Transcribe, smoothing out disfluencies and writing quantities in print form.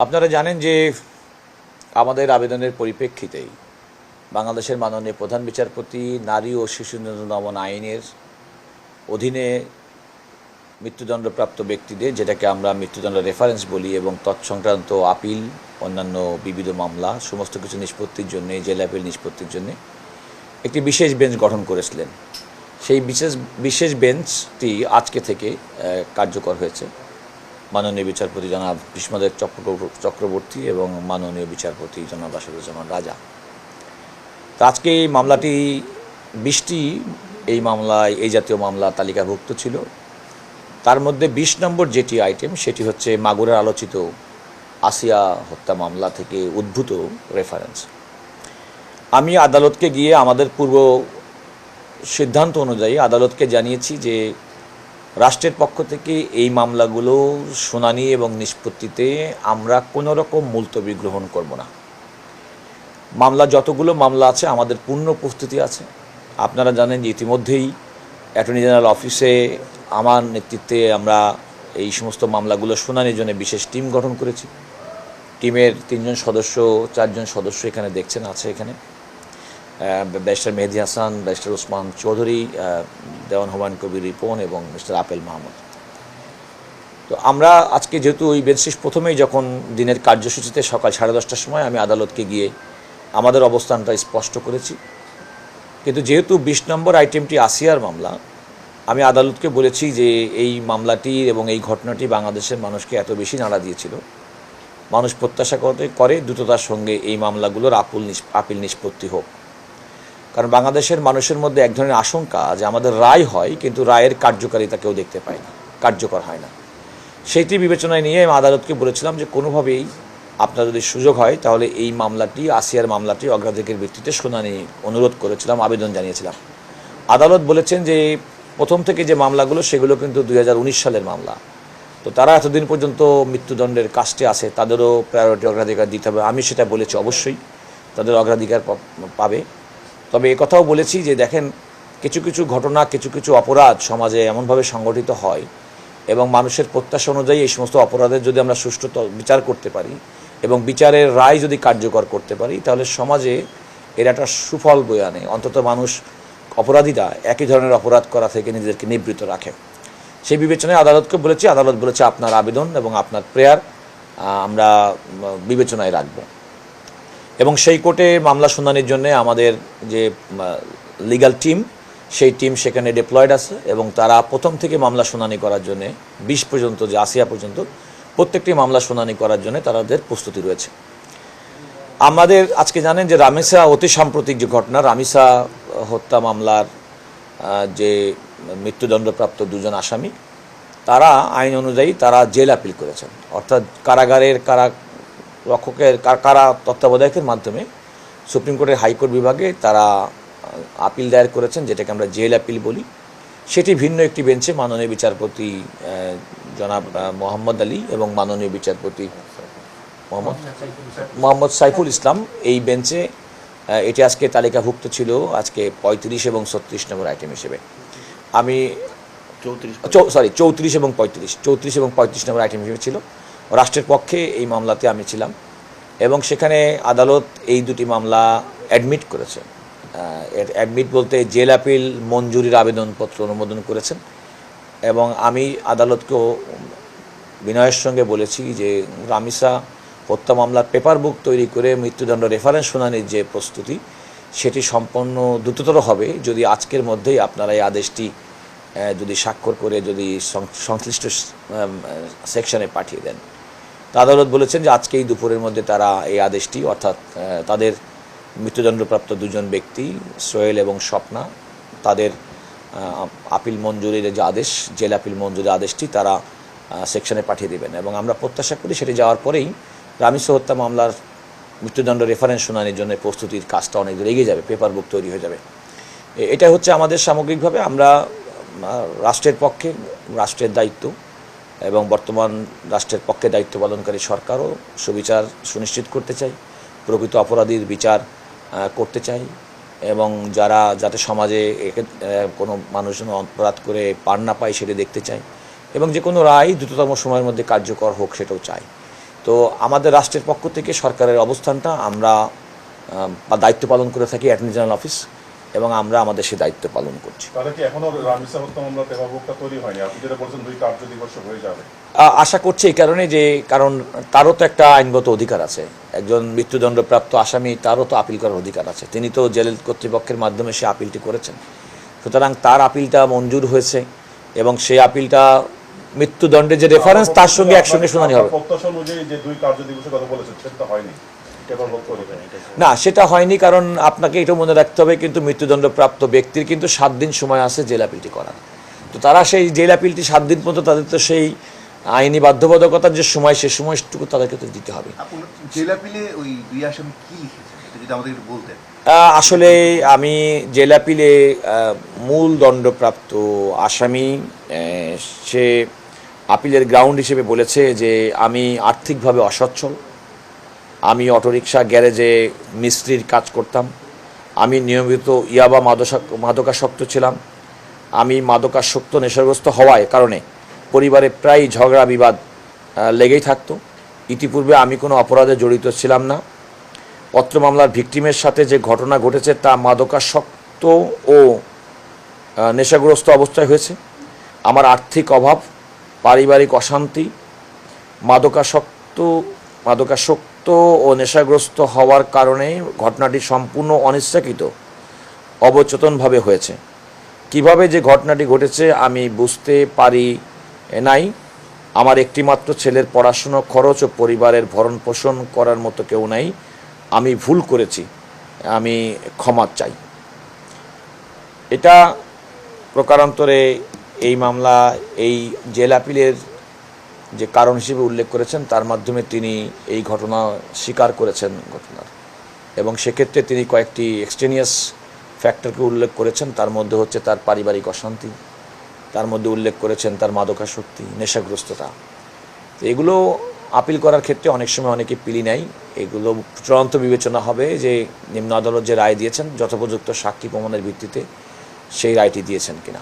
আপনারা জানেন যে আমাদের আবেদনের পরিপ্রেক্ষিতেই বাংলাদেশের মাননীয় প্রধান বিচারপতি নারী ও শিশু দমন আইনের অধীনে মৃত্যুদণ্ডপ্রাপ্ত ব্যক্তিদের, যেটাকে আমরা মৃত্যুদণ্ড রেফারেন্স বলি, এবং তৎসংক্রান্ত আপিল, অন্যান্য বিবিধ মামলা সমস্ত কিছু নিষ্পত্তির জন্য, জেল আপিল নিষ্পত্তির জন্য একটি বিশেষ বেঞ্চ গঠন করেছিলেন। সেই বিশেষ বেঞ্চটি আজকে থেকে কার্যকর হয়েছে। মাননীয় বিচারপতি জনাব ভীষ্মদেব চক্রবর্তী এবং মাননীয় বিচারপতি জনাব রাশেদুজ্জামান রাজা। তো আজকে এই মামলাটি 20টি এই মামলায় এই জাতীয় মামলা তালিকাভুক্ত ছিল। তার মধ্যে 20 নম্বর যেটি আইটেম, সেটি হচ্ছে মাগুরার আলোচিত আসিয়া হত্যা মামলা থেকে উদ্ভূত রেফারেন্স। আমি আদালতকে গিয়ে আমাদের পূর্ব সিদ্ধান্ত অনুযায়ী আদালতকে জানিয়েছি যে রাষ্ট্রের পক্ষ থেকে এই মামলাগুলো শুনানি এবং নিষ্পত্তিতে আমরা কোনো রকম মুলতবি গ্রহণ করব না। মামলা যতগুলো মামলা আছে আমাদের পূর্ণ প্রস্তুতি আছে। আপনারা জানেন যে ইতিমধ্যেই অ্যাটর্নি জেনারেল অফিসে আমার নেতৃত্বে আমরা এই সমস্ত মামলাগুলো শুনানির জন্য বিশেষ টিম গঠন করেছি। টিমের 4 জন সদস্য এখানে দেখছেন আছে এখানে ব্যারিস্টার মেহেদি হাসান, ব্যারিস্টার ওসমান চৌধুরী, দেওয়ান হুমায়ুন কবির রিপন এবং মিস্টার আপেল মাহমুদ। তো আমরা আজকে যেহেতু ওই বেঞ্চে প্রথমেই যখন দিনের কার্যসূচিতে সকাল 10:30টার সময় আমি আদালতকে গিয়ে আমাদের অবস্থানটা স্পষ্ট করেছি, কিন্তু যেহেতু 20 নম্বর আইটেমটি আসিয়ার মামলা, আমি আদালতকে বলেছি যে এই মামলাটি এবং এই ঘটনাটি বাংলাদেশের মানুষকে এত বেশি নাড়া দিয়েছিল, মানুষ প্রত্যাশা করে দ্রুততার সঙ্গে এই মামলাগুলোর আপিল নিষ্পত্তি হোক। কারণ বাংলাদেশের মানুষের মধ্যে এক ধরনের আশঙ্কা যে আমাদের রায় হয় কিন্তু রায়ের কার্যকারিতা কেউ দেখতে পায় না, কার্যকর হয় না। সেইটি বিবেচনায় নিয়ে আমি আদালতকে বলেছিলাম যে কোনোভাবেই আপনার যদি সুযোগ হয় তাহলে এই মামলাটি, আসিয়ার মামলাটি অগ্রাধিকারের ভিত্তিতে শুনানি অনুরোধ করেছিলাম, আবেদন জানিয়েছিলাম। আদালত বলেছেন যে প্রথম থেকে যে মামলাগুলো সেগুলো কিন্তু 2019 সালের মামলা, তো তারা এতদিন পর্যন্ত মৃত্যুদণ্ডের কাস্টে আছে, তাদেরও প্রায়োরিটি অগ্রাধিকার দিতে হবে। আমি সেটা বলেছি, অবশ্যই তাদের অগ্রাধিকার পাবে। তবে একথাও বলেছি যে দেখেন, কিছু কিছু ঘটনা, কিছু কিছু অপরাধ সমাজে এমনভাবে সংগঠিত হয় এবং মানুষের প্রত্যাশা অনুযায়ী এই সমস্ত অপরাধের যদি আমরা সুষ্ঠু বিচার করতে পারি এবং বিচারের রায় যদি কার্যকর করতে পারি, তাহলে সমাজে এর একটা সুফল বয়ে আনে। অন্তত মানুষ, অপরাধীরা একই ধরনের অপরাধ করা থেকে নিজেদেরকে নিবৃত্ত রাখে। সেই বিবেচনায় আদালতকে বলেছি, আদালত বলেছে আপনার আবেদন এবং আপনার প্রেয়ার আমরা বিবেচনায় রাখব। এবং সেই কোর্টে মামলা শুনানির জন্য আমাদের যে লিগ্যাল টিম, সেই টিম সেখানে ডিপ্লয়েড আছে এবং তারা প্রথম থেকে মামলা শুনানি করার জন্য 20 পর্যন্ত, যে আসিয়া পর্যন্ত প্রত্যেকটি মামলা শুনানি করার জন্য তাদের প্রস্তুতি রয়েছে। আমাদের আজকে জানেন যে রামিসা, অতি সাম্প্রতিক যে ঘটনা, রামিসা হত্যা মামলার যে মৃত্যুদণ্ডপ্রাপ্ত 2 জন আসামি, তারা আইন অনুযায়ী তারা জেল আপিল করেছেন, অর্থাৎ কারাগারের রক্ষকের কারা তত্ত্বাবধায়কের মাধ্যমে সুপ্রিম কোর্টের হাইকোর্ট বিভাগে তারা আপিল দায়ের করেছেন, যেটাকে আমরা জেল আপিল বলি। সেটি ভিন্ন একটি বেঞ্চে মাননীয় বিচারপতি জনাব মোহাম্মদ আলী এবং মাননীয় বিচারপতি মোহাম্মদ সাইফুল ইসলাম, এই বেঞ্চে এটি আজকে তালিকাভুক্ত ছিল আজকে 35 এবং 36 নম্বর আইটেম হিসেবে। আমি 34 এবং 35 নম্বর আইটেম হিসেবে ছিল। রাষ্ট্রের পক্ষে এই মামলাতে আমি ছিলাম এবং সেখানে আদালত এই 2টি মামলা অ্যাডমিট করেছেন। অ্যাডমিট বলতে জেল আপিল মঞ্জুরির আবেদনপত্র অনুমোদন করেছেন। এবং আমি আদালতকেও বিনয়ের সঙ্গে বলেছি যে রামিসা হত্যা মামলার পেপার বুক তৈরি করে মৃত্যুদণ্ড রেফারেন্স শুনানির যে প্রস্তুতি, সেটি সম্পন্ন দ্রুততর হবে যদি আজকের মধ্যেই আপনারা এই আদেশটি যদি স্বাক্ষর করে যদি সংশ্লিষ্ট সেকশনে পাঠিয়ে দেন। তা আদালত বলেছেন যে আজকেই দুপুরের মধ্যে তারা এই আদেশটি, অর্থাৎ তাদের মৃত্যুদণ্ডপ্রাপ্ত 2 জন ব্যক্তি সোহেল এবং স্বপ্না, তাদের আপিল মঞ্জুরির যে আদেশ, জেল আপিল মঞ্জুরির আদেশটি তারা সেকশনে পাঠিয়ে দেবেন। এবং আমরা প্রত্যাশা করি সেটি যাওয়ার পরেই রামিসা হত্যা মামলার মৃত্যুদণ্ড রেফারেন্স শুনানির জন্য প্রস্তুতির কাজটা অনেক দূর এগিয়ে যাবে, পেপার বুক তৈরি হয়ে যাবে। এটা হচ্ছে আমাদের সামগ্রিকভাবে, আমরা রাষ্ট্রের পক্ষে, রাষ্ট্রের দায়িত্ব এবং বর্তমান রাষ্ট্রের পক্ষে দায়িত্ব পালনকারী সরকারও সুবিচার সুনিশ্চিত করতে চাই, প্রকৃত অপরাধীর বিচার করতে চাই এবং যাতে সমাজে কোনো মানুষ যেন অপরাধ করে পার না পায় সেটা দেখতে চাই এবং যে কোনো রায় দ্রুততম সময়ের মধ্যে কার্যকর হোক সেটাও চাই। তো তো আমাদের রাষ্ট্রের পক্ষ থেকে সরকারের অবস্থানটা আমরা দায়িত্ব পালন করে থাকি অ্যাটর্নি জেনারেল অফিস, এবং আমরা আমাদের সেই দায়িত্ব পালন করছি। তাহলে কি এখনো রামিসা হত্যা মামলা তেভাবুকটা তৈরি হয়নি? আপনি যেটা বলছেন 2 কার্য দিবস হয়ে যাবে, আশা করছি এই কারণে যে কারণ তারও তো একটা আইনগত অধিকার আছে, একজন মৃত্যুদণ্ডপ্রাপ্ত আসামি তারও তো আপিল করার অধিকার আছে, তিনি তো জেল কর্তৃপক্ষের মাধ্যমে সে আপিলটি করেছেন, সুতরাং তার আপিলটা মঞ্জুর হয়েছে এবং সেই আপিলটা মৃত্যুদণ্ডের যে রেফারেন্স তার সঙ্গে একসঙ্গে শুনানি হবে। প্রত্যাশা অনুযায়ী যে 2 কার্য দিবসের কথা বলেছেন সেটা হয়নি, না সেটা হয়নি, কারণ আপনাকে এটা মনে রাখতে হবে কিন্তু মৃত্যুদণ্ডপ্রাপ্ত ব্যক্তির কিন্তু 7 দিন সময় আছে জেল আপিলটি করার। তো তারা সেই জেল আপিলটি 7 দিন পর্যন্ত তাদের তো সেই আইনি বাধ্যবাধকতার যে সময় সে সময়টুকু তাদেরকে তো দিতে হবে। জেল আপিলে ওই 2 আসামি কি লিখেছেন এটা যদি আমাদের একটু বলতেন। আসলে আমি জেল আপিলে মূল দণ্ডপ্রাপ্ত আসামি সে আপিলের গ্রাউন্ড হিসেবে বলেছে যে আমি আর্থিকভাবে অসচ্ছল, আমি অটোরিকশা গ্যারেজে মিস্ত্রির কাজ করতাম, আমি নিয়মিত ইয়াবা মাদকাসক্ত ছিলাম, আমি মাদকাসক্ত নেশাগ্রস্ত হওয়ার কারণে পরিবারে প্রায় ঝগড়া বিবাদ লেগেই থাকতো। ইতিপূর্বে আমি কোনো অপরাধে জড়িত ছিলাম না। পত্র মামলার ভিকটিমের সাথে যে ঘটনা ঘটেছে তা মাদকাসক্ত ও নেশাগ্রস্ত অবস্থায় হয়েছে। আমার আর্থিক অভাব, পারিবারিক অশান্তি, মাদকাসক্ত ও নেশাগ্রস্ত হওয়ার কারণে ঘটনাটি সম্পূর্ণ অনিচ্ছাকৃত অবচেতনভাবে হয়েছে। কিভাবে যে ঘটনাটি ঘটেছে আমি বুঝতে পারি নাই। আমার একটিমাত্র ছেলের পড়াশুনো খরচ ও পরিবারের ভরণ পোষণ করার মতো কেউ নাই। আমি ভুল করেছি, আমি ক্ষমা চাই। এটা প্রকারান্তরে এই মামলা এই জেল আপিলের যে কারণ হিসেবে উল্লেখ করেছেন তার মাধ্যমে তিনি এই ঘটনা স্বীকার করেছেন ঘটনার, এবং সেক্ষেত্রে তিনি কয়েকটি এক্সটেনিয়াস ফ্যাক্টরকে উল্লেখ করেছেন। তার মধ্যে হচ্ছে তার পারিবারিক অশান্তি, তার মধ্যে উল্লেখ করেছেন তার মাদকাসক্তি, নেশাগ্রস্ততা। এগুলো আপিল করার ক্ষেত্রে অনেক সময় অনেকে পিলি নেয়, এগুলো চূড়ান্ত বিবেচনা হবে যে নিম্ন আদালত যে রায় দিয়েছেন যথোপযুক্ত সাক্ষী প্রমাণের ভিত্তিতে সেই রায়টি দিয়েছেন কিনা।